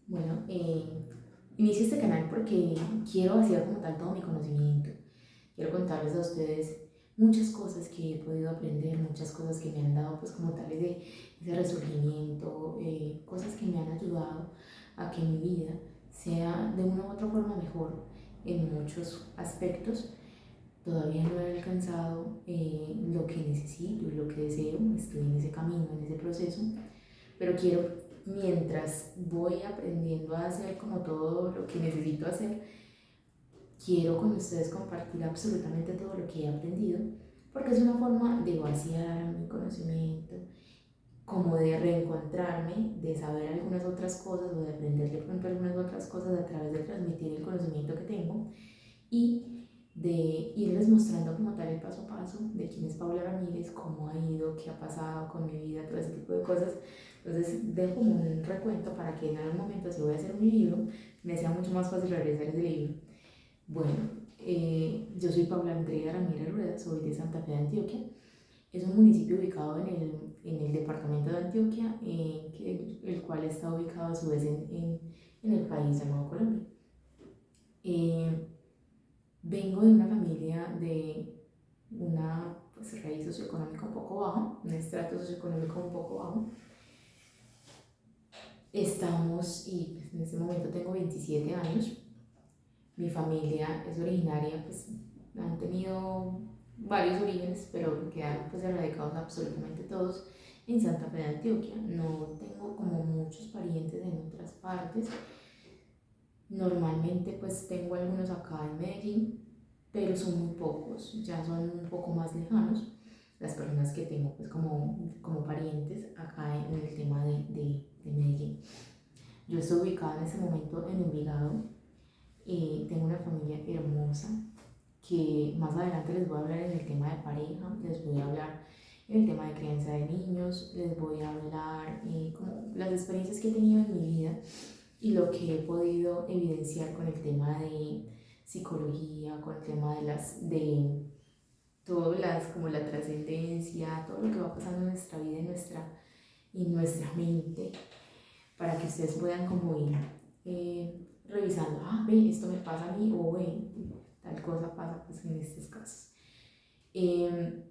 Bueno, inicio este canal porque quiero vaciar como tal todo mi conocimiento. Quiero contarles a ustedes muchas cosas que he podido aprender, muchas cosas que me han dado pues como tales de ese resurgimiento, cosas que me han ayudado a que mi vida sea de una u otra forma mejor en muchos aspectos. Todavía no he alcanzado lo que necesito y lo que deseo, estoy en ese camino, en ese proceso, pero quiero, mientras voy aprendiendo a hacer como todo lo que necesito hacer, quiero con ustedes compartir absolutamente todo lo que he aprendido, porque es una forma de vaciar mi conocimiento, como de reencontrarme, de saber algunas otras cosas o de aprender de pronto algunas otras cosas a través de transmitir el conocimiento que tengo y de irles mostrando como tal el paso a paso de quién es Paula Ramírez, cómo ha ido, qué ha pasado con mi vida, todo ese tipo de cosas. Entonces dejo como un recuento para que en algún momento, si voy a hacer un libro, me sea mucho más fácil realizar ese libro. Bueno, yo soy Paula Andrea Ramírez Rueda, soy de Santa Fe de Antioquia. Es un municipio ubicado en el departamento de Antioquia, el cual está ubicado a su vez en el país llamado Colombia. Eh, Vengo de una familia de una pues, raíz socioeconómica un poco baja, un estrato socioeconómico un poco bajo. Estamos, y pues, en este momento tengo 27 años. Mi familia es originaria, pues han tenido varios orígenes, pero quedaron pues erradicados absolutamente todos en Santa Fe de Antioquia. No tengo como muchos parientes en otras partes. Normalmente pues tengo algunos acá en Medellín, pero son muy pocos, ya son un poco más lejanos las personas que tengo pues como parientes acá en el tema de Medellín. Yo estoy ubicada en este momento en Envigado, tengo una familia hermosa que más adelante les voy a hablar en el tema de pareja, les voy a hablar en el tema de crianza de niños, les voy a hablar como las experiencias que he tenido en mi vida y lo que he podido evidenciar con el tema de psicología, con el tema de todas las, como la trascendencia, todo lo que va pasando en nuestra vida y nuestra mente, para que ustedes puedan como ir revisando, ve, esto me pasa a mí, o ve, tal cosa pasa pues en estos casos. Eh,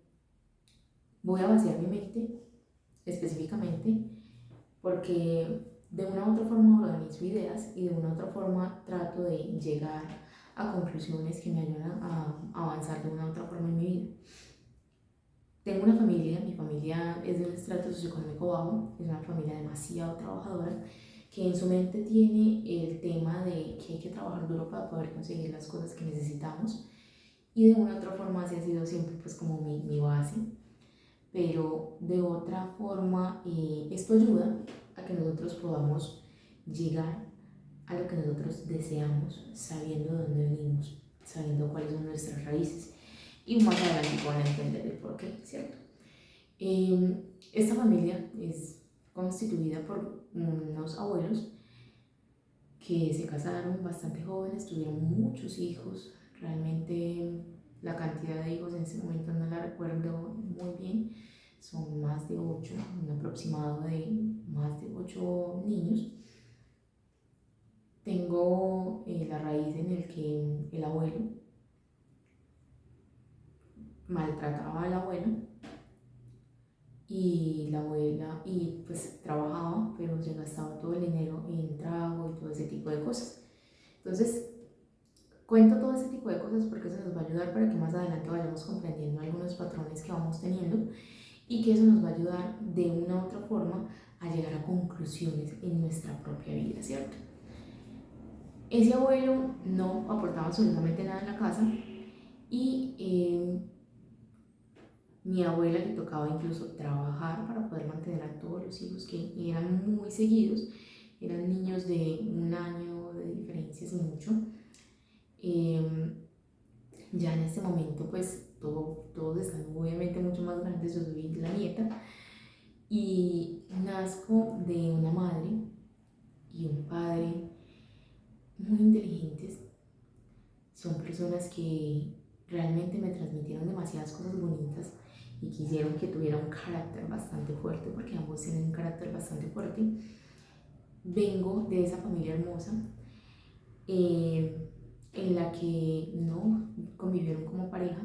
Voy a vaciar mi mente específicamente porque de una u otra forma organizo ideas y de una u otra forma trato de llegar a conclusiones que me ayudan a avanzar de una u otra forma en mi vida. Tengo una familia, mi familia es de un estrato socioeconómico bajo, es una familia demasiado trabajadora que en su mente tiene el tema de que hay que trabajar duro para poder conseguir las cosas que necesitamos y de una u otra forma así ha sido siempre pues como mi base, pero de otra forma esto ayuda a que nosotros podamos llegar a lo que nosotros deseamos, sabiendo de dónde venimos, sabiendo cuáles son nuestras raíces y más adelante van a entender el por qué, ¿cierto? Esta familia es constituida por unos abuelos que se casaron bastante jóvenes, tuvieron muchos hijos, realmente la cantidad de hijos en ese momento no la recuerdo muy bien, son más de 8, un aproximado de más de 8 niños. Tengo la raíz en el que el abuelo maltrataba al abuelo y la abuela y pues trabajaba, pero se gastaba todo el dinero en trago y todo ese tipo de cosas. Entonces, cuento todo ese tipo de cosas porque eso nos va a ayudar para que más adelante vayamos comprendiendo algunos patrones que vamos teniendo y que eso nos va a ayudar de una u otra forma a llegar a conclusiones en nuestra propia vida, ¿cierto? Ese abuelo no aportaba absolutamente nada en la casa y mi abuela le tocaba incluso trabajar para poder mantener a todos los hijos que eran muy seguidos, eran niños de un año de diferencia, sin mucho. Eh, ya en este momento pues todos están obviamente mucho más grandes, yo soy la nieta y nazco de una madre y un padre muy inteligentes, son personas que realmente me transmitieron demasiadas cosas bonitas y quisieron que tuviera un carácter bastante fuerte, porque ambos tienen un carácter bastante fuerte. vengo de esa familia hermosa en la que no convivieron como pareja.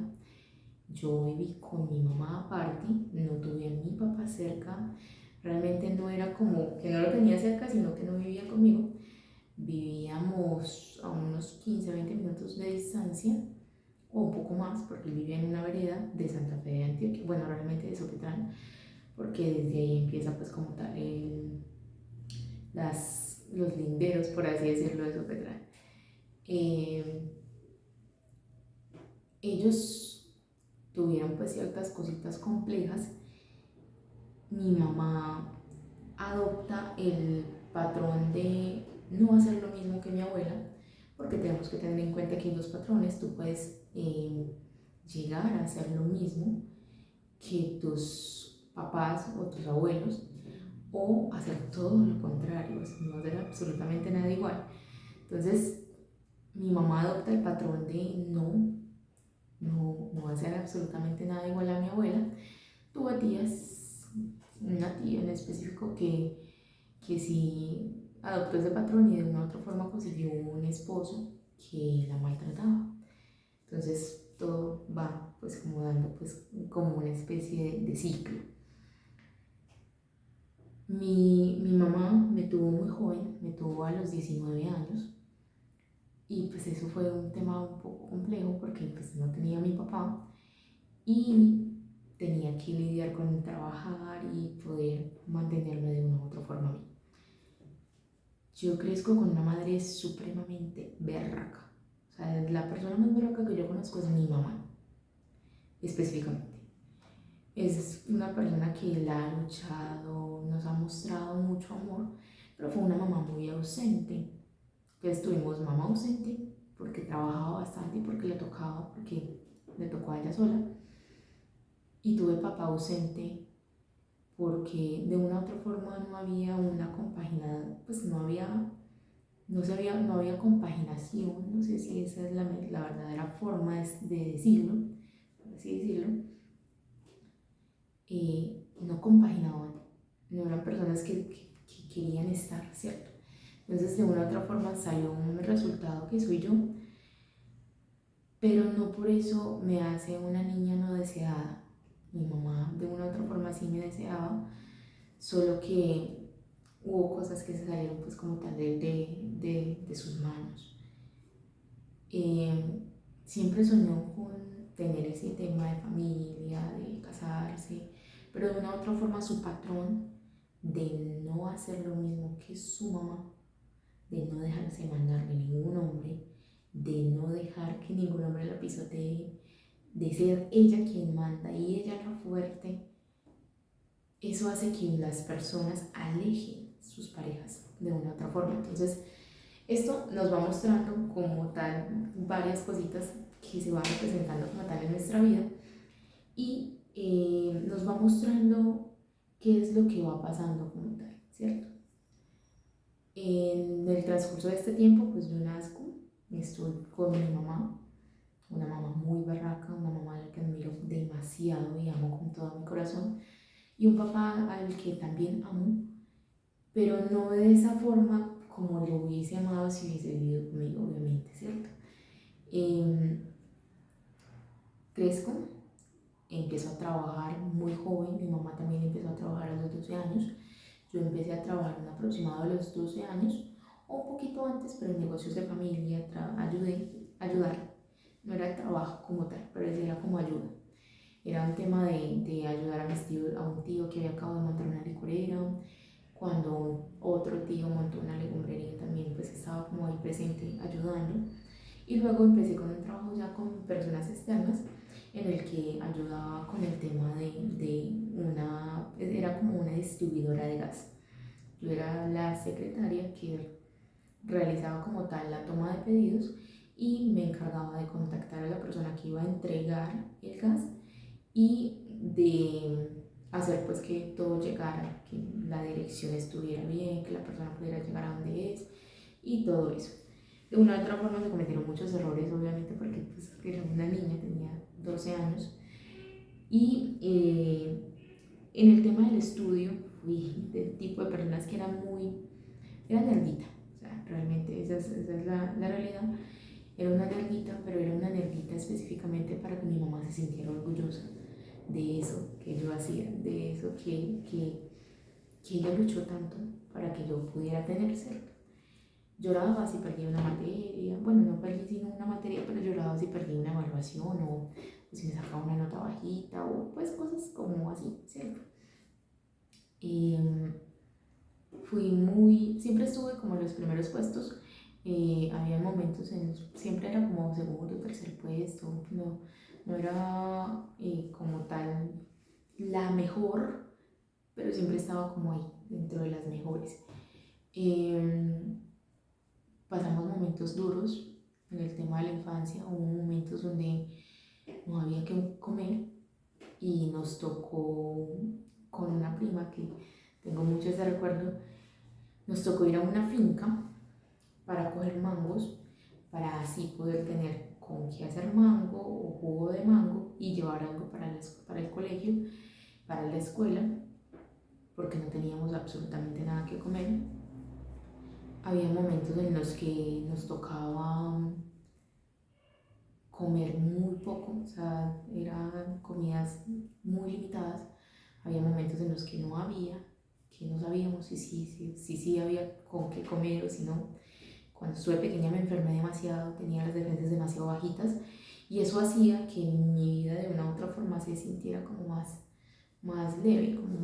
Yo viví con mi mamá aparte, no tuve a mi papá cerca, realmente no era como que no lo tenía cerca, sino que no vivía conmigo. Vivíamos a unos 15, 20 minutos de distancia, o un poco más, porque él vivía en una vereda de Santa Fe de Antioquia, bueno, realmente de Sopetrán, porque desde ahí empieza pues como tal los linderos, por así decirlo, de Sopetrán. Eh, Ellos tuvieron pues ciertas cositas complejas. Mi mamá adopta el patrón de no hacer lo mismo que mi abuela, porque tenemos que tener en cuenta que en los patrones tú puedes llegar a hacer lo mismo que tus papás o tus abuelos, o hacer todo lo contrario, no hacer absolutamente nada igual. Entonces, mi mamá adopta el patrón de no hacer absolutamente nada igual a mi abuela. Tuve tías, una tía en específico que sí adoptó ese patrón y de una u otra forma consiguió un esposo que la maltrataba. Entonces todo va pues como dando pues como una especie de ciclo. Mi mamá me tuvo muy joven, me tuvo a los 19 años y pues eso fue un tema un poco complejo porque pues no tenía a mi papá y tenía que lidiar con trabajar y poder mantenerme de una u otra forma a mí. Yo crezco con una madre supremamente berraca. O sea, la persona más berraca que yo conozco es mi mamá, específicamente. Es una persona que la ha luchado, nos ha mostrado mucho amor, pero fue una mamá muy ausente. Entonces tuvimos mamá ausente porque trabajaba bastante y porque le tocaba, porque le tocó a ella sola. Y tuve papá ausente porque de una u otra forma no había una compaginada, pues no había compaginación, no sé si esa es la verdadera forma de decirlo, por así decirlo. No compaginaban, no eran personas que querían estar, ¿cierto? Entonces de una u otra forma salió un resultado que soy yo, pero no por eso me hace una niña no deseada. Mi mamá de una u otra forma sí me deseaba, solo que hubo cosas que se salieron pues como tal de sus manos. Eh, Siempre soñó con tener ese tema de familia, de casarse, pero de una u otra forma su patrón de no hacer lo mismo que su mamá, de no dejarse mandar de ningún hombre, de no dejar que ningún hombre la pisotee, de ser ella quien manda y ella la fuerte, eso hace que las personas alejen sus parejas de una u otra forma. Entonces, esto nos va mostrando como tal varias cositas que se van representando como tal en nuestra vida y nos va mostrando qué es lo que va pasando como tal, ¿cierto? En el transcurso de este tiempo, pues yo nazco, estoy con mi mamá, una mamá muy barraca, una mamá a la que admiro demasiado y amo con todo mi corazón, y un papá al que también amo, pero no de esa forma como lo hubiese amado si hubiese vivido conmigo, obviamente, ¿cierto? Eh, Crezco, empiezo a trabajar muy joven, mi mamá también empezó a trabajar a los 12 años, yo empecé a trabajar en aproximado a los 12 años, o un poquito antes, pero en negocios de familia, ayudar, no era el trabajo como tal, pero era como ayuda. Era un tema de ayudar a un tío que había acabado de montar una licorera, cuando otro tío montó una legumbrería también pues estaba como ahí presente ayudando. Y luego empecé con un trabajo ya con personas externas en el que ayudaba con el tema era como una distribuidora de gas. Yo era la secretaria que realizaba como tal la toma de pedidos y me encargaba de contactar a la persona que iba a entregar el gas y de hacer pues que todo llegara, que la dirección estuviera bien, que la persona pudiera llegar a donde es y todo eso. De una u otra forma se cometieron muchos errores, obviamente, porque pues, era una niña, tenía 12 años. Y en el tema del estudio, fui del tipo de personas que eran muy era nerdita, o sea, realmente esa es la realidad. Era una nerdita, pero era una nerdita específicamente para que mi mamá se sintiera orgullosa de eso que yo hacía, de eso que ella luchó tanto para que yo pudiera tener, ¿cierto? Lloraba si perdía una materia, bueno, no perdí sino una materia, pero lloraba si perdía una evaluación o si me sacaba una nota bajita o pues cosas como así, ¿cierto? Y siempre estuve como en los primeros puestos. Había momentos en los, siempre era como segundo, tercer puesto, no era como tal la mejor, pero siempre estaba como ahí, dentro de las mejores. Eh, Pasamos momentos duros en el tema de la infancia, hubo momentos donde no había que comer y nos tocó con una prima que tengo mucho ese recuerdo, nos tocó ir a una finca para coger mangos, para así poder tener con qué hacer mango o jugo de mango y llevar algo para el colegio, para la escuela, porque no teníamos absolutamente nada que comer. Había momentos en los que nos tocaba comer muy poco, o sea, eran comidas muy limitadas. Había momentos en los que no había, que no sabíamos si había con qué comer o si no. Cuando estuve pequeña me enfermé demasiado, tenía las defensas demasiado bajitas y eso hacía que mi vida de una u otra forma se sintiera como más leve, como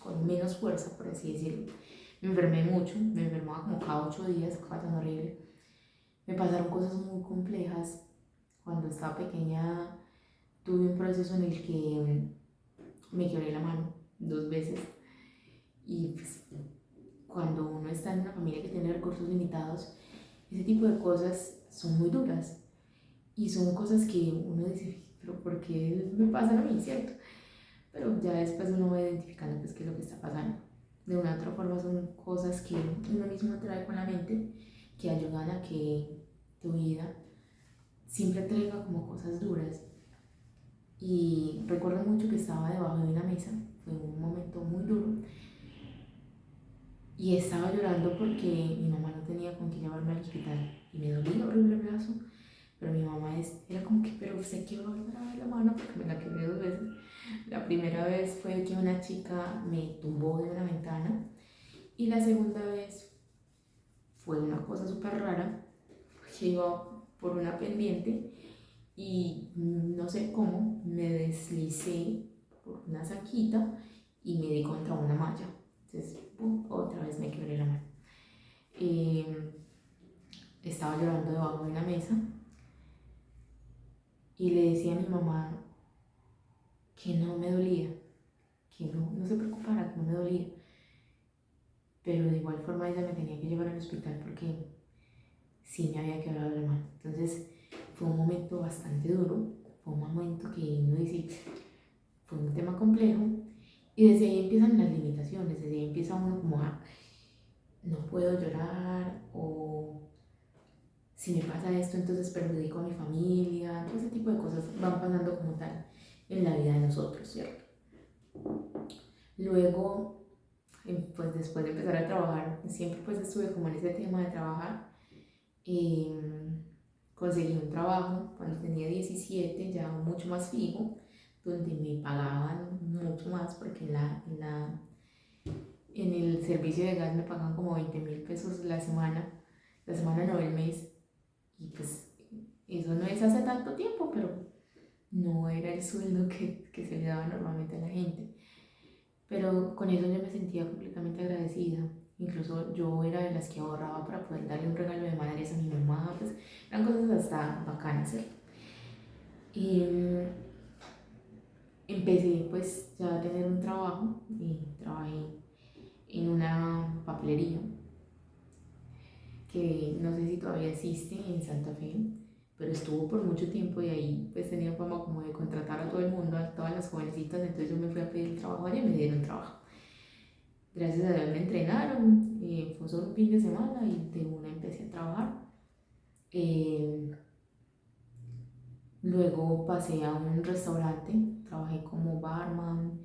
con menos fuerza, por así decirlo. Me enfermé mucho, me enfermaba como cada 8 días, cosa tan horrible. Me pasaron cosas muy complejas. Cuando estaba pequeña tuve un proceso en el que me quebré la mano 2 veces y pues, cuando uno está en una familia que tiene recursos limitados, ese tipo de cosas son muy duras y son cosas que uno dice, pero ¿por qué me pasan a mí, cierto? Pero ya después uno va identificando pues qué es lo que está pasando. De una u otra forma son cosas que uno mismo trae con la mente que ayudan a que tu vida siempre traiga como cosas duras. Y recuerdo mucho que estaba debajo de una mesa, fue un momento muy duro y estaba llorando porque mi mamá no tenía con qué llevarme al hospital y me dolía horrible el brazo, pero mi mamá era como que, pero sé que va a volver a ver la mano porque me la quebré 2 veces. La primera vez fue que una chica me tumbó de una ventana y la segunda vez fue una cosa súper rara, que iba por una pendiente y no sé cómo me deslicé por una saquita y me di contra una malla. Entonces, ¡pum!, otra vez me quebré la mano. Eh, Estaba llorando debajo de una mesa y le decía a mi mamá que no me dolía, que no se preocupara, que no me dolía. Pero de igual forma ella me tenía que llevar al hospital porque sí me había quebrado la mano. Entonces fue un momento bastante duro, fue un momento que uno dice, fue un tema complejo y desde ahí empiezan las limitaciones, desde ahí empieza uno como a, no puedo llorar o si me pasa esto entonces perjudico a mi familia, todo ese tipo de cosas van pasando como tal en la vida de nosotros, ¿cierto? Luego, pues después de empezar a trabajar, siempre pues estuve como en ese tema de trabajar. Conseguí un trabajo cuando tenía 17, ya mucho más fijo, donde me pagaban mucho más porque en el servicio de gas me pagan como 20.000 pesos la semana no el mes, y pues eso no es hace tanto tiempo, pero no era el sueldo que se le daba normalmente a la gente. Pero con eso yo me sentía completamente agradecida. Incluso yo era de las que ahorraba para poder darle un regalo de madres a mi mamá, pues eran cosas hasta bacanas, ¿cierto? Y empecé pues ya a tener un trabajo y trabajé en una papelería que no sé si todavía existe en Santa Fe, pero estuvo por mucho tiempo y ahí pues tenía fama como de contratar a todo el mundo, a todas las jovencitas, entonces yo me fui a pedir el trabajo allá y me dieron trabajo. Gracias a Dios me entrenaron, fue solo un fin de semana y de una empecé a trabajar. Eh, Luego pasé a un restaurante, trabajé como barman,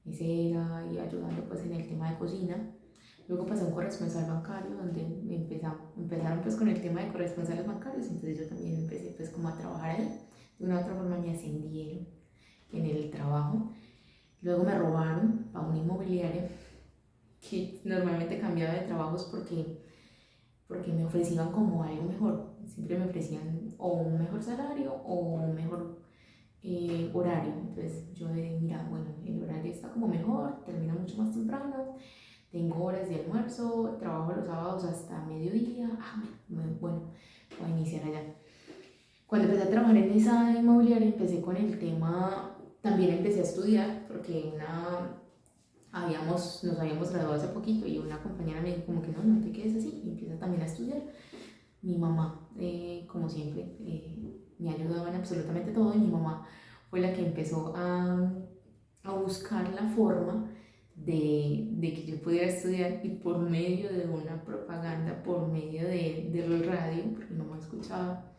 mesera y ayudando pues en el tema de cocina. Luego pasé a un corresponsal bancario donde empezaron pues con el tema de corresponsales bancarios, entonces yo también empecé pues como a trabajar ahí. De una u otra forma me ascendieron en el trabajo. Luego me robaron a una inmobiliaria que normalmente cambiaba de trabajos porque me ofrecían como algo mejor. Siempre me ofrecían o un mejor salario o un mejor horario. Entonces yo de, mira, bueno, el horario está como mejor, termina mucho más temprano, tengo horas de almuerzo, trabajo los sábados hasta mediodía. Bueno, voy a iniciar allá. Cuando empecé a trabajar en esa inmobiliaria, empecé con el tema, también empecé a estudiar, porque nos habíamos graduado hace poquito y una compañera me dijo como que no, no te quedes así, y empieza también a estudiar. Mi mamá, como siempre, me ayudaba en absolutamente todo y mi mamá fue la que empezó a buscar la forma de que yo pudiera estudiar y por medio de una propaganda, por medio del radio, porque mi mamá escuchaba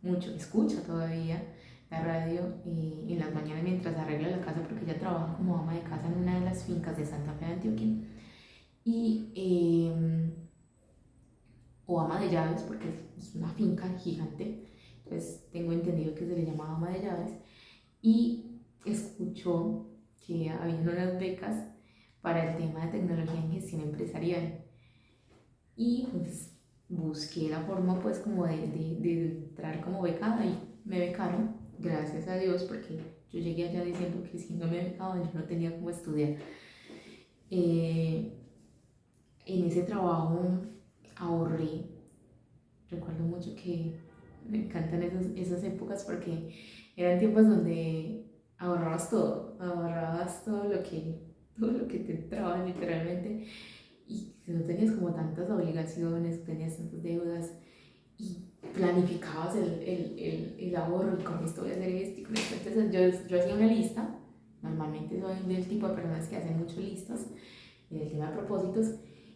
mucho, escucha todavía la radio en las mañanas mientras arregla la casa porque ella trabaja como ama de casa en una de las fincas de Santa Fe de Antioquia y o ama de llaves porque es una finca gigante, entonces tengo entendido que se le llamaba ama de llaves y escuchó que había unas becas para el tema de tecnología en gestión empresarial y pues busqué la forma pues como de entrar como becada y me becaron, gracias a Dios, porque yo llegué allá diciendo que si no me becaban yo no tenía cómo estudiar. Eh, en ese trabajo ahorré, recuerdo mucho que me encantan esas épocas porque eran tiempos donde ahorrabas todo lo que te entraba literalmente y no tenías como tantas obligaciones, no tenías tantas deudas y planificabas el ahorro y con esto voy a hacer esto y con esto. Entonces yo hacía una lista, normalmente soy del tipo de personas que hacen mucho listas en el tema de propósitos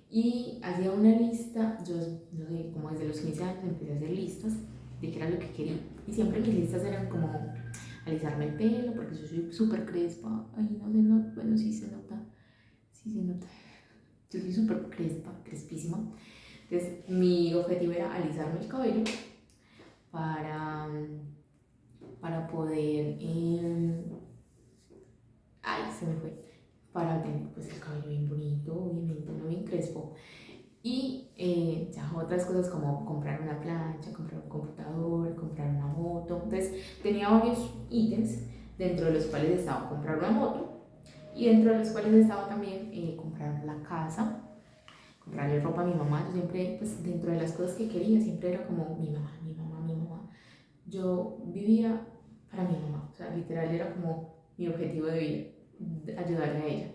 y hacía una lista, yo no sé, como desde los 15 años empecé a hacer listas de qué era lo que quería y siempre mis listas eran como alisarme el pelo porque yo soy súper crespa, ay no se nota, bueno sí se nota, yo soy súper crespa, crespísima. Entonces, mi objetivo era alisarme el cabello para, para poder. Ay, se me fue. Para tener pues, el cabello bien bonito, obviamente, no bien crespo. Y ya otras cosas como comprar una plancha, comprar un computador, comprar una moto. Entonces, tenía varios ítems dentro de los cuales estaba comprar una moto y dentro de los cuales estaba también comprar la casa, comprarle ropa a mi mamá. Yo siempre, pues dentro de las cosas que quería, siempre era como mi mamá, mi mamá, mi mamá. Yo vivía para mi mamá, o sea, literal era como mi objetivo de vida, ayudarle a ella.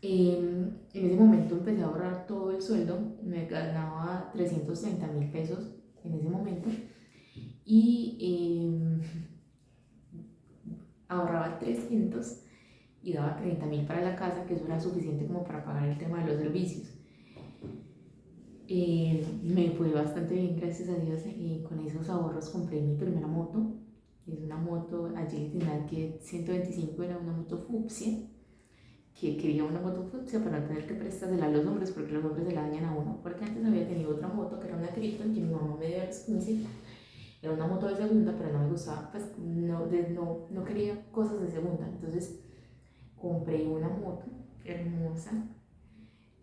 En ese momento empecé a ahorrar todo el sueldo, me ganaba 330.000 pesos en ese momento y ahorraba 300 y daba 30.000 para la casa, que eso era suficiente como para pagar el tema de los servicios. Me fue bastante bien, gracias a Dios. Con esos ahorros compré mi primera moto. Es una moto Agility Nike 125, era una moto fucsia. Que quería una moto fucsia para no tener que prestársela a los hombres porque los hombres se la dañan a uno. Porque antes había tenido otra moto que era una Triton que mi mamá me dio a los 15. Era una moto de segunda, pero no me gustaba, pues no quería cosas de segunda. Entonces compré una moto hermosa.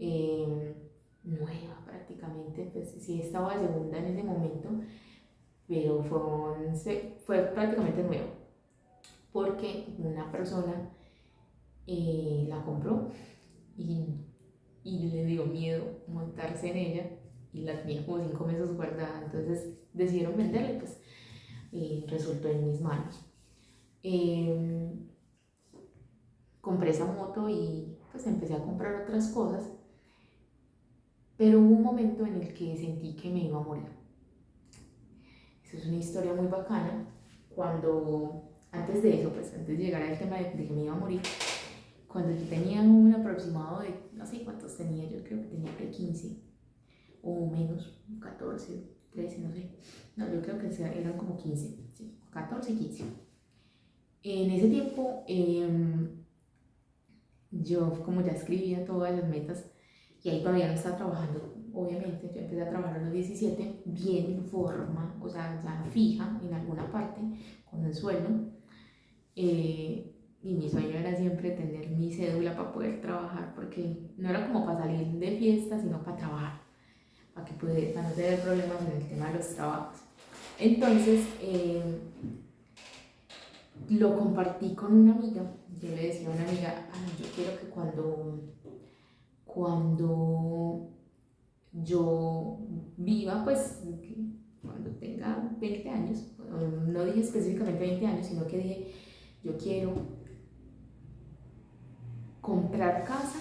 Eh, Nueva prácticamente, pues sí estaba de segunda en ese momento, pero fue prácticamente nuevo, porque una persona la compró y, y le dio miedo montarse en ella y la tenía como 5 meses guardada, entonces decidieron venderle, pues resultó en mis manos. Eh, Compré esa moto y pues empecé a comprar otras cosas, pero hubo un momento en el que sentí que me iba a morir. Eso es una historia muy bacana. Antes de eso, pues antes de llegar al tema de que me iba a morir, cuando yo tenía un aproximado de, no sé cuántos tenía, yo creo que tenía que 15 o menos, 14, 13, no sé. No, yo creo que eran como 15, sí, 14, 15. En ese tiempo, yo como ya escribía todas las metas, y ahí todavía no estaba trabajando, obviamente. Yo empecé a trabajar a los 17, bien en forma, o sea, ya fija en alguna parte, con el sueldo. Y mi sueño era siempre tener mi cédula para poder trabajar, porque no era como para salir de fiesta, sino para trabajar, para no tener problemas en el tema de los trabajos. Entonces, lo compartí con una amiga. Yo le decía a una amiga, yo quiero que cuando yo viva, pues cuando tenga 20 años, no dije específicamente 20 años, sino que dije, yo quiero comprar casa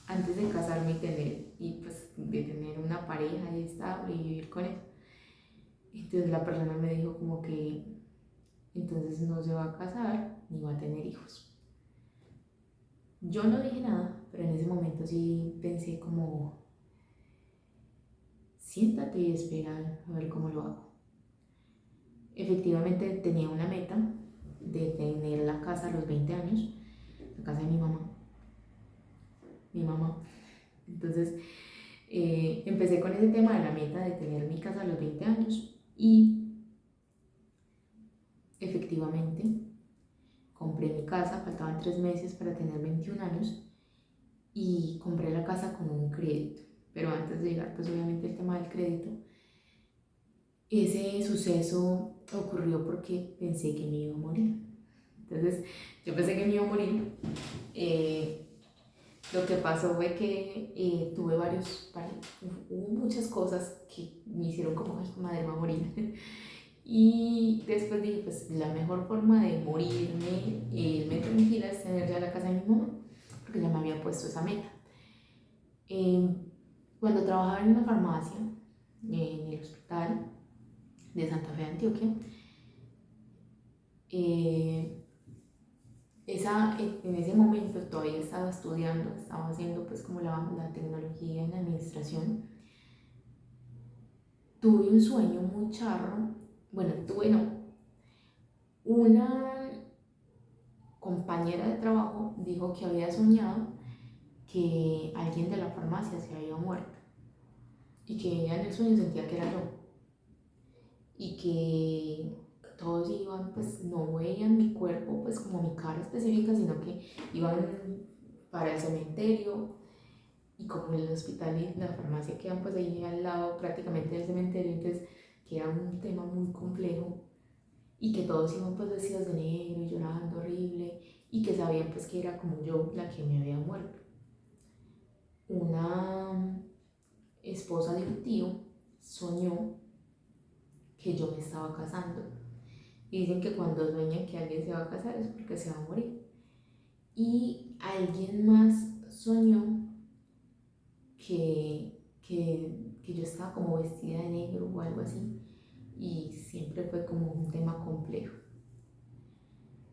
antes de casarme y pues de tener una pareja y estable y vivir con él. Entonces la persona me dijo como que entonces no se va a casar ni va a tener hijos. Yo no dije nada, pero en ese momento sí pensé como, siéntate y espera a ver cómo lo hago. Efectivamente tenía una meta de tener la casa a los 20 años, la casa de mi mamá. Entonces empecé con ese tema de la meta de tener mi casa a los 20 años y efectivamente compré mi casa, faltaban 3 meses para tener 21 años y compré la casa con un crédito. Pero antes de llegar, pues obviamente el tema del crédito, ese suceso ocurrió porque pensé que me iba a morir. Entonces, yo pensé que me iba a morir. Lo que pasó fue que hubo muchas cosas que me hicieron como, ay, madre, me va a morir. Y después dije, pues la mejor forma de morirme, irme tranquila, es tener ya la casa de mi mamá, porque ya me había puesto esa meta. Cuando trabajaba en una farmacia, en el hospital de Santa Fe de Antioquia, en ese momento todavía estaba estudiando, estaba haciendo pues como la tecnología en la administración. Tuve un sueño muy charro, bueno, una compañera de trabajo dijo que había soñado que alguien de la farmacia se había muerto y que ella en el sueño sentía que era yo y que todos iban, pues no veían mi cuerpo, pues como mi cara específica, sino que iban para el cementerio y como el hospital y la farmacia quedan pues ahí al lado prácticamente del cementerio, entonces que era un tema muy complejo y que todos iban pues vestidos de negro y llorando horrible y que sabían pues que era como yo la que me había muerto. Una esposa de un tío soñó que yo me estaba casando. Y dicen que cuando sueñan que alguien se va a casar es porque se va a morir. Y alguien más soñó que yo estaba como vestida de negro o algo así. Y siempre fue como un tema complejo.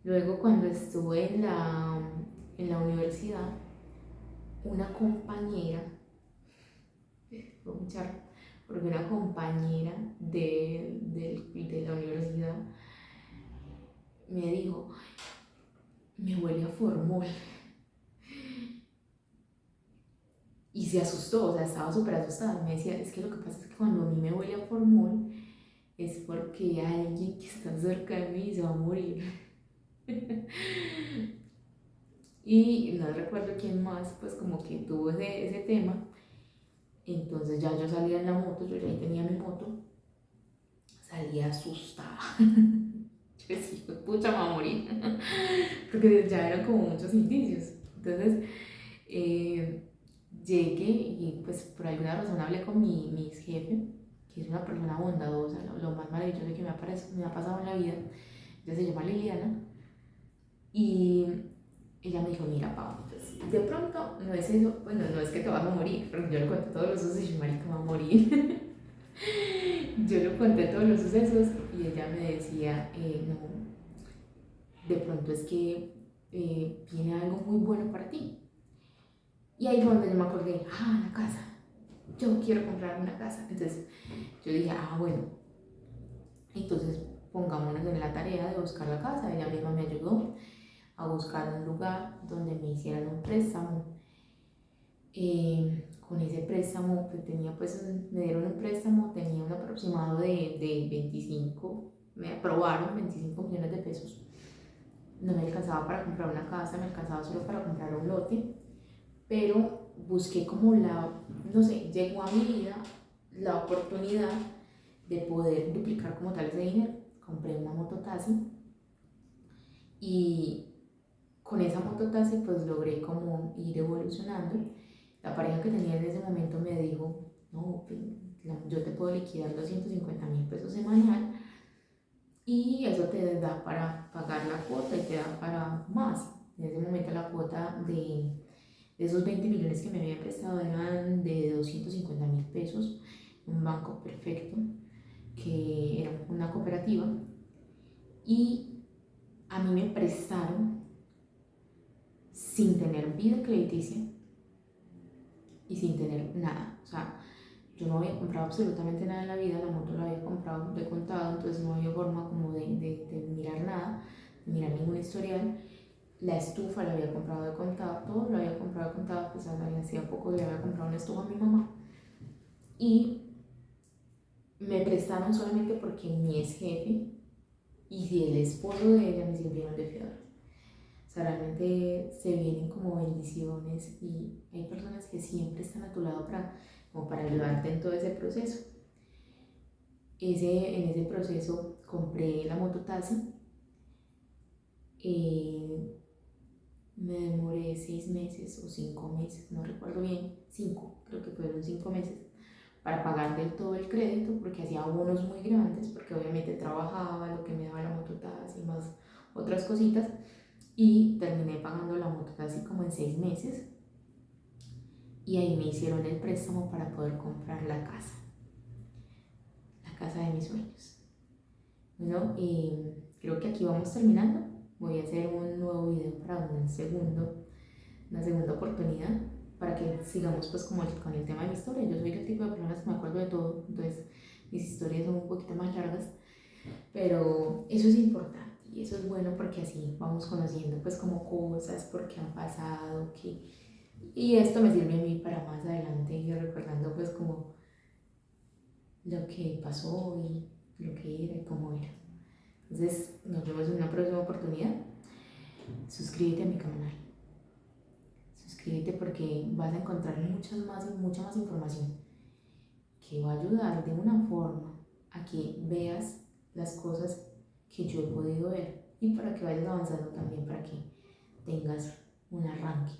Luego cuando estuve en la universidad, una compañera, fue un charro, porque una compañera de la universidad me dijo, me huele a formol. Y se asustó, o sea, estaba súper asustada. Me decía, es que lo que pasa es que cuando a mí me huele a formol es porque alguien que está cerca de mí se va a morir. Y no recuerdo quién más, pues como que tuvo ese tema. Entonces ya yo salía en la moto, yo ya tenía mi moto, salía asustada. Yo decía, pucha, me va a morir. Porque ya eran como muchos indicios. Entonces llegué y pues por alguna razón hablé con mi jefe, que es una persona bondadosa, lo más maravilloso que me ha pasado en la vida. Ella se llama Liliana. Y ella me dijo, mira, Pau, pues, de pronto no es eso, bueno, no es que te vas a morir, porque yo le conté todos los sucesos y yo, marica, me va a morir. Yo le conté todos los sucesos y ella me decía, no, de pronto es que viene algo muy bueno para ti. Y ahí fue donde yo me acordé, la casa, yo quiero comprar una casa. Entonces yo dije, bueno, entonces pongámonos en la tarea de buscar la casa. Ella misma me ayudó a buscar un lugar donde me hicieran un préstamo. Con ese préstamo que tenía, pues me dieron un préstamo, tenía un aproximado de 25, me aprobaron 25 millones de pesos. No me alcanzaba para comprar una casa, me alcanzaba solo para comprar un lote, pero busqué como no sé, llegó a mi vida la oportunidad de poder duplicar como tal ese dinero. Compré una moto Taxi y con esa moto Taxi pues logré como ir evolucionando. La pareja que tenía en ese momento me dijo, no, yo te puedo liquidar 250.000 pesos semanal y eso te da para pagar la cuota y te da para más. En ese momento la cuota de esos 20 millones que me habían prestado eran de 250.000 pesos, un banco perfecto, que era una cooperativa, y a mí me prestaron sin tener vida crediticia y sin tener nada. O sea, yo no había comprado absolutamente nada en la vida, la moto la había comprado de contado, entonces no había forma como de mirar nada, de mirar ningún historial. La estufa la había comprado de contado, todo lo había comprado de contado, pues hacía poco le había comprado una estufa a mi mamá. Y me prestaron solamente porque mi ex jefe y el esposo de ella me sirvieron de fiador. O sea, realmente se vienen como bendiciones y hay personas que siempre están a tu lado como para ayudarte en todo ese proceso. En ese proceso compré la moto Taxi. Me demoré 6 meses o 5 meses, no recuerdo bien, creo que fueron 5 meses, para pagar del todo el crédito, porque hacía abonos muy grandes, porque obviamente trabajaba, lo que me daba la moto Taxi y más otras cositas, y terminé pagando la moto Taxi como en 6 meses, y ahí me hicieron el préstamo para poder comprar la casa de mis sueños. Bueno, creo que aquí vamos terminando. Voy a hacer un nuevo video para una segunda oportunidad para que sigamos pues como con el tema de mi historia. Yo soy el tipo de personas que me acuerdo de todo, entonces mis historias son un poquito más largas, pero eso es importante y eso es bueno porque así vamos conociendo pues como cosas, por qué han pasado, y esto me sirve a mí para más adelante ir recordando pues como lo que pasó y lo que era y cómo era. Entonces nos vemos en una próxima oportunidad. Suscríbete a mi canal. Suscríbete porque vas a encontrar mucha más información que va a ayudar de una forma a que veas las cosas que yo he podido ver y para que vayas avanzando también, para que tengas un arranque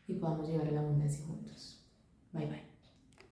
y podamos llegar a la abundancia juntos. Bye bye.